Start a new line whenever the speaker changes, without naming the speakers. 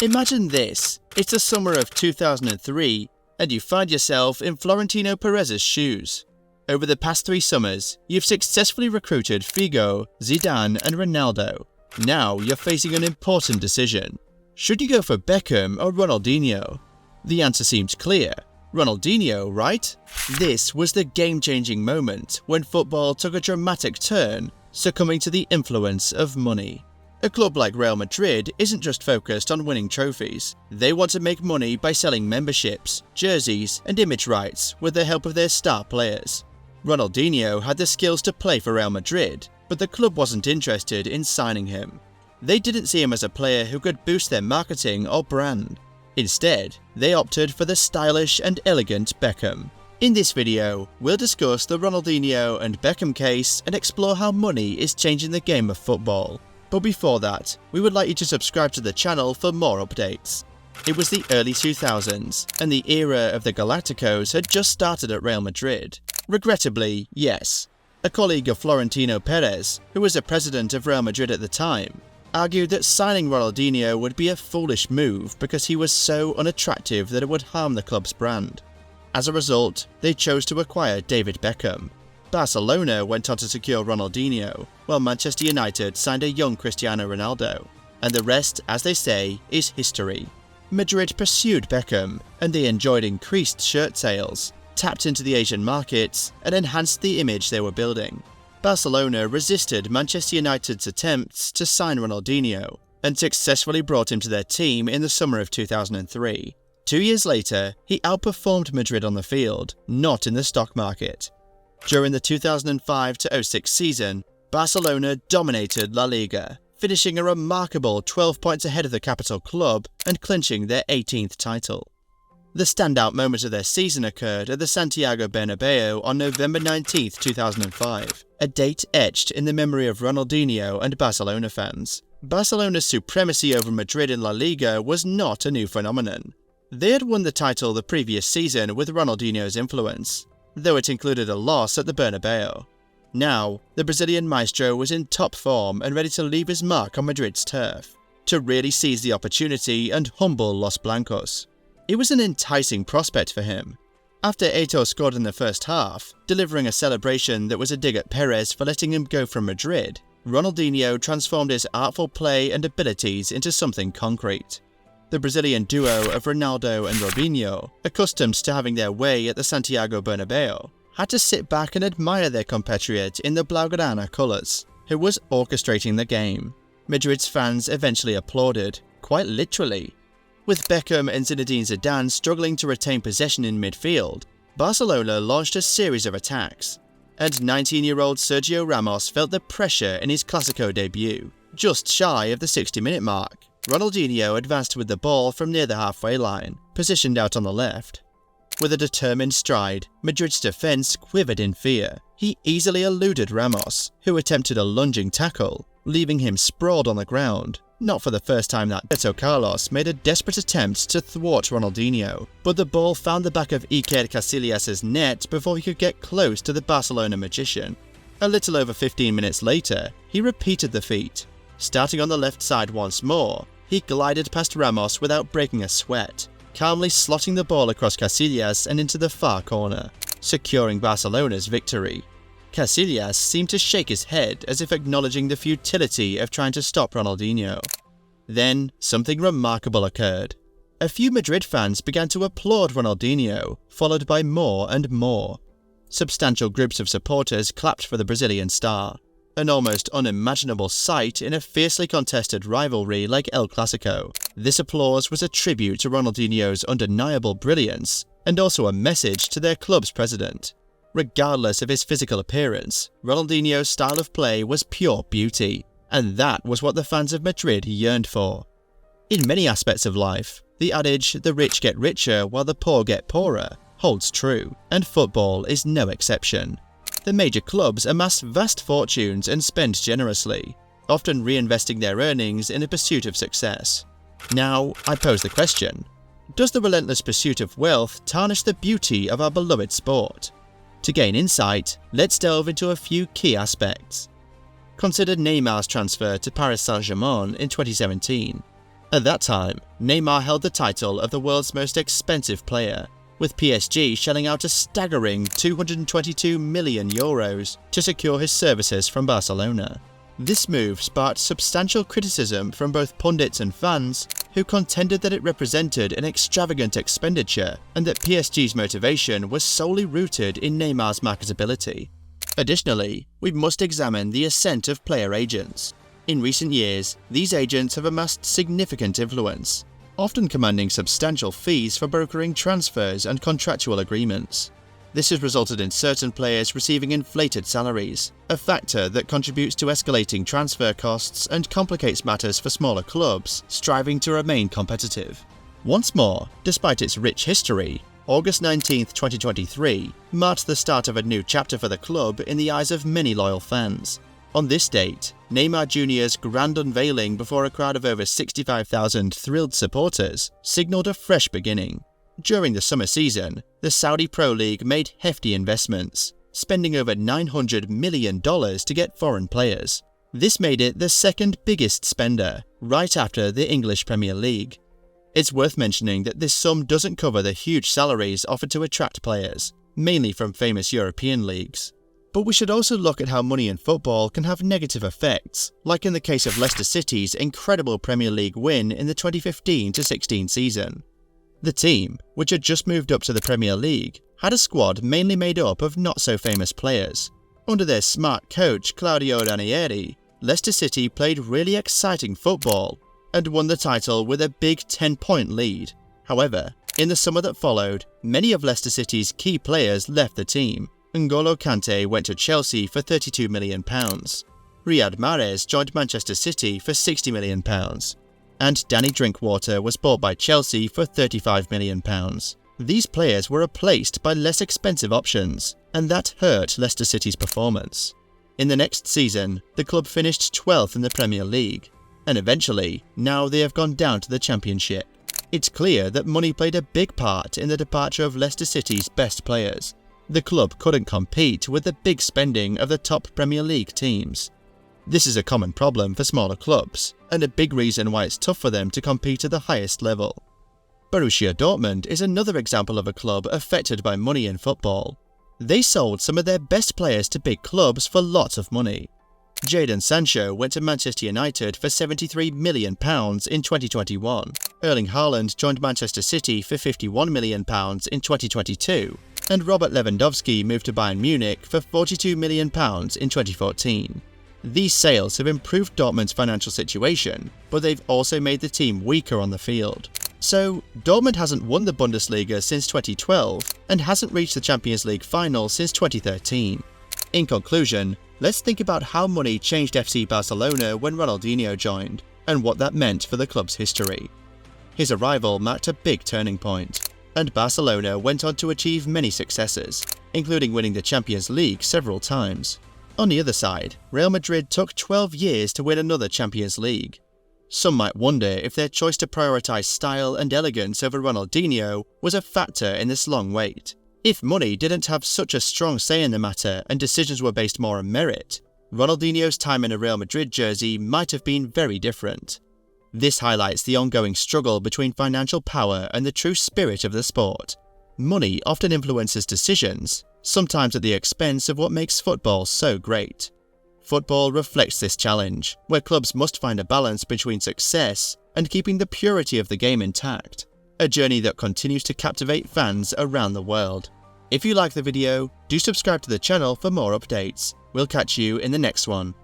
Imagine this, it's the summer of 2003 and you find yourself in Florentino Perez's shoes. Over the past 3 summers, you've successfully recruited Figo, Zidane and Ronaldo. Now you're facing an important decision. Should you go for Beckham or Ronaldinho? The answer seems clear. Ronaldinho, right? This was the game-changing moment when football took a dramatic turn, succumbing to the influence of money. A club like Real Madrid isn't just focused on winning trophies. They want to make money by selling memberships, jerseys and image rights with the help of their star players. Ronaldinho had the skills to play for Real Madrid, but the club wasn't interested in signing him. They didn't see him as a player who could boost their marketing or brand. Instead, they opted for the stylish and elegant Beckham. In this video, we'll discuss the Ronaldinho and Beckham case and explore how money is changing the game of football. But before that, we would like you to subscribe to the channel for more updates. It was the early 2000s, and the era of the Galacticos had just started at Real Madrid. Regrettably, yes. A colleague of Florentino Perez, who was the president of Real Madrid at the time, argued that signing Ronaldinho would be a foolish move because he was so unattractive that it would harm the club's brand. As a result, they chose to acquire David Beckham. Barcelona went on to secure Ronaldinho, while Manchester United signed a young Cristiano Ronaldo. And the rest, as they say, is history. Madrid pursued Beckham, and they enjoyed increased shirt sales, tapped into the Asian markets, and enhanced the image they were building. Barcelona resisted Manchester United's attempts to sign Ronaldinho, and successfully brought him to their team in the summer of 2003. 2 years later, he outperformed Madrid on the field, not in the stock market. During the 2005-06 season, Barcelona dominated La Liga, finishing a remarkable 12 points ahead of the capital club and clinching their 18th title. The standout moment of their season occurred at the Santiago Bernabeu on November 19, 2005, a date etched in the memory of Ronaldinho and Barcelona fans. Barcelona's supremacy over Madrid in La Liga was not a new phenomenon. They had won the title the previous season with Ronaldinho's influence, though it included a loss at the Bernabeu. Now, the Brazilian maestro was in top form and ready to leave his mark on Madrid's turf, to really seize the opportunity and humble Los Blancos. It was an enticing prospect for him. After Eto'o scored in the first half, delivering a celebration that was a dig at Perez for letting him go from Madrid, Ronaldinho transformed his artful play and abilities into something concrete. The Brazilian duo of Ronaldo and Robinho, accustomed to having their way at the Santiago Bernabeu, had to sit back and admire their compatriot in the Blaugrana colours, who was orchestrating the game. Madrid's fans eventually applauded, quite literally. With Beckham and Zinedine Zidane struggling to retain possession in midfield, Barcelona launched a series of attacks, and 19-year-old Sergio Ramos felt the pressure in his Clasico debut. Just shy of the 60-minute mark, Ronaldinho advanced with the ball from near the halfway line, positioned out on the left. With a determined stride, Madrid's defence quivered in fear. He easily eluded Ramos, who attempted a lunging tackle, leaving him sprawled on the ground. Not for the first time that Roberto Carlos made a desperate attempt to thwart Ronaldinho, but the ball found the back of Iker Casillas' net before he could get close to the Barcelona magician. A little over 15 minutes later, he repeated the feat. Starting on the left side once more, he glided past Ramos without breaking a sweat, calmly slotting the ball across Casillas and into the far corner, securing Barcelona's victory. Casillas seemed to shake his head as if acknowledging the futility of trying to stop Ronaldinho. Then, something remarkable occurred. A few Madrid fans began to applaud Ronaldinho, followed by more and more. Substantial groups of supporters clapped for the Brazilian star, an almost unimaginable sight in a fiercely contested rivalry like El Clasico. This applause was a tribute to Ronaldinho's undeniable brilliance, and also a message to their club's president. Regardless of his physical appearance, Ronaldinho's style of play was pure beauty, and that was what the fans of Madrid yearned for. In many aspects of life, the adage, "the rich get richer while the poor get poorer," holds true, and football is no exception. The major clubs amass vast fortunes and spend generously, often reinvesting their earnings in a pursuit of success. Now, I pose the question, does the relentless pursuit of wealth tarnish the beauty of our beloved sport? To gain insight, let's delve into a few key aspects. Consider Neymar's transfer to Paris Saint-Germain in 2017. At that time, Neymar held the title of the world's most expensive player, with PSG shelling out a staggering €222 million to secure his services from Barcelona. This move sparked substantial criticism from both pundits and fans, who contended that it represented an extravagant expenditure and that PSG's motivation was solely rooted in Neymar's marketability. Additionally, we must examine the ascent of player agents. In recent years, these agents have amassed significant influence, often commanding substantial fees for brokering transfers and contractual agreements. This has resulted in certain players receiving inflated salaries, a factor that contributes to escalating transfer costs and complicates matters for smaller clubs striving to remain competitive. Once more, despite its rich history, August 19, 2023 marked the start of a new chapter for the club in the eyes of many loyal fans. On this date, Neymar Jr.'s grand unveiling before a crowd of over 65,000 thrilled supporters signalled a fresh beginning. During the summer season, the Saudi Pro League made hefty investments, spending over $900 million to get foreign players. This made it the second biggest spender, right after the English Premier League. It's worth mentioning that this sum doesn't cover the huge salaries offered to attract players, mainly from famous European leagues. But we should also look at how money in football can have negative effects, like in the case of Leicester City's incredible Premier League win in the 2015-16 season. The team, which had just moved up to the Premier League, had a squad mainly made up of not-so-famous players. Under their smart coach Claudio Ranieri, Leicester City played really exciting football and won the title with a big 10-point lead. However, in the summer that followed, many of Leicester City's key players left the team. N'Golo Kante went to Chelsea for £32 million. Riyad Mahrez joined Manchester City for £60 million. And Danny Drinkwater was bought by Chelsea for £35 million. These players were replaced by less expensive options, and that hurt Leicester City's performance. In the next season, the club finished 12th in the Premier League, and eventually, now they have gone down to the Championship. It's clear that money played a big part in the departure of Leicester City's best players. The club couldn't compete with the big spending of the top Premier League teams. This is a common problem for smaller clubs, and a big reason why it's tough for them to compete at the highest level. Borussia Dortmund is another example of a club affected by money in football. They sold some of their best players to big clubs for lots of money. Jadon Sancho went to Manchester United for £73 million in 2021. Erling Haaland joined Manchester City for £51 million in 2022. And Robert Lewandowski moved to Bayern Munich for £42 million in 2014. These sales have improved Dortmund's financial situation, but they've also made the team weaker on the field. So, Dortmund hasn't won the Bundesliga since 2012 and hasn't reached the Champions League final since 2013. In conclusion, let's think about how money changed FC Barcelona when Ronaldinho joined, and what that meant for the club's history. His arrival marked a big turning point, and Barcelona went on to achieve many successes, including winning the Champions League several times. On the other side, Real Madrid took 12 years to win another Champions League. Some might wonder if their choice to prioritise style and elegance over Ronaldinho was a factor in this long wait. If money didn't have such a strong say in the matter and decisions were based more on merit, Ronaldinho's time in a Real Madrid jersey might have been very different. This highlights the ongoing struggle between financial power and the true spirit of the sport. Money often influences decisions, sometimes at the expense of what makes football so great. Football reflects this challenge, where clubs must find a balance between success and keeping the purity of the game intact, a journey that continues to captivate fans around the world. If you like the video, do subscribe to the channel for more updates. We'll catch you in the next one.